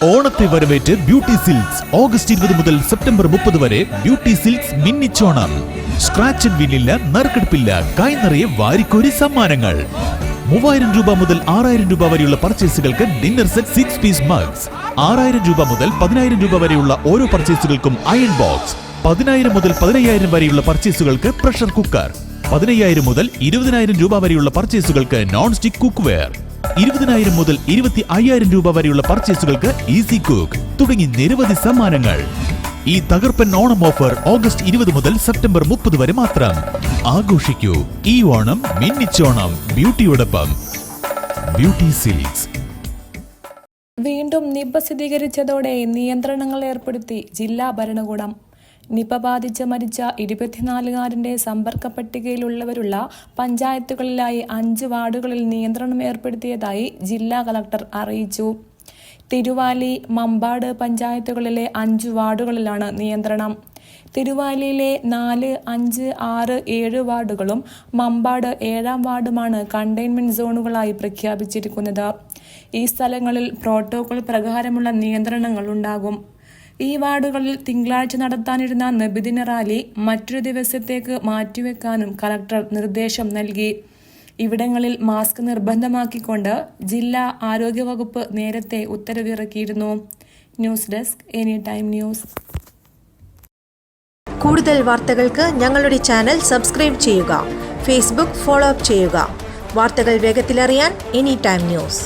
ഓണത്തെ വരവേറ്റ് beauty silks August 20 മുതൽ September 30 വരെ ബ്യൂട്ടി സിൽക്സ് മിന്നിച്ചോണം. സ്ക്രാച്ച് ആൻഡ് വിന്നില്ല, നറുക്കെടുപ്പില്ല, കൈ നിറയെ വാരിക്കോരി സമ്മാനങ്ങൾ. 3000 രൂപ മുതൽ 6000 രൂപ വരെയുള്ള പർച്ചേസുകൾക്ക് ഡിന്നർ സെറ്റ് 6 പീസ് മഗ്സ്. 6000 രൂപ മുതൽ 10000 രൂപ വരെയുള്ള ഓരോ പർച്ചേസുകൾക്കും അയൺ ബോക്സ്. 10000 മുതൽ 15000 വരെയുള്ള പർച്ചേസുകൾക്ക് പ്രഷർ കുക്കർ. 15000 മുതൽ 20000 രൂപ വരെയുള്ള പർച്ചേസുകൾക്ക് നോൺ സ്റ്റിക് കുക്ക് വെയർ. 20000 മുതൽ 25000 രൂപ വരെയുള്ള പർച്ചേസുകൾക്ക് ഈസി കുക്ക് തുടങ്ങി നിരവധി സമ്മാനങ്ങൾ. ഈ തകർപ്പൻ ഓണം ഓഫർ ഓഗസ്റ്റ് 20 മുതൽ സെപ്റ്റംബർ 30 വരെ മാത്രം. ആഘോഷിക്കൂ ഈ ഓണം മിന്നിച്ചോണം ബ്യൂട്ടിയോടൊപ്പം. Beauty silks. വീണ്ടും നിപ സ്ഥിരീകരിച്ചതോടെ നിയന്ത്രണങ്ങൾ ഏർപ്പെടുത്തി ജില്ലാ ഭരണകൂടം. നിപ ബാധിച്ച് മരിച്ച 24-കാരന്റെ സമ്പർക്ക പട്ടികയിലുള്ളവരുള്ള പഞ്ചായത്തുകളിലായി 5 വാർഡുകളിൽ നിയന്ത്രണം ഏർപ്പെടുത്തിയതായി ജില്ലാ കളക്ടർ അറിയിച്ചു. തിരുവാലി, മമ്പാട് പഞ്ചായത്തുകളിലെ 5 വാർഡുകളിലാണ് നിയന്ത്രണം. തിരുവാലിയിലെ 4, 5, 6, 7 വാർഡുകളും മമ്പാട് 7-ാം വാർഡുമാണ് കണ്ടെയ്ൻമെന്റ് സോണുകളായി പ്രഖ്യാപിച്ചിരിക്കുന്നത്. ഈ സ്ഥലങ്ങളിൽ പ്രോട്ടോകോൾ പ്രകാരമുള്ള നിയന്ത്രണങ്ങൾ ഉണ്ടാകും. ഈ വാർഡുകളിൽ തിങ്കളാഴ്ച നടത്താനിരുന്ന നബിദിന റാലി മറ്റൊരു ദിവസത്തേക്ക് മാറ്റിവെക്കാനും കളക്ടർ നിർദ്ദേശം നൽകി. ഇവിടങ്ങളിൽ മാസ്ക് നിർബന്ധമാക്കിക്കൊണ്ട് ജില്ലാ ആരോഗ്യവകുപ്പ് നേരത്തെ ഉത്തരവിറക്കിയിരുന്നു. News desk any time news. കൂടുതൽ വാർത്തകൾക്ക് ഞങ്ങളുടെ ചാനൽ സബ്സ്ക്രൈബ് ചെയ്യുക. ഫേസ്ബുക്ക് ഫോളോ അപ്പ് ചെയ്യുക. വാർത്തകൾ വേഗത്തിലറിയാൻ എനി ടൈം ന്യൂസ്.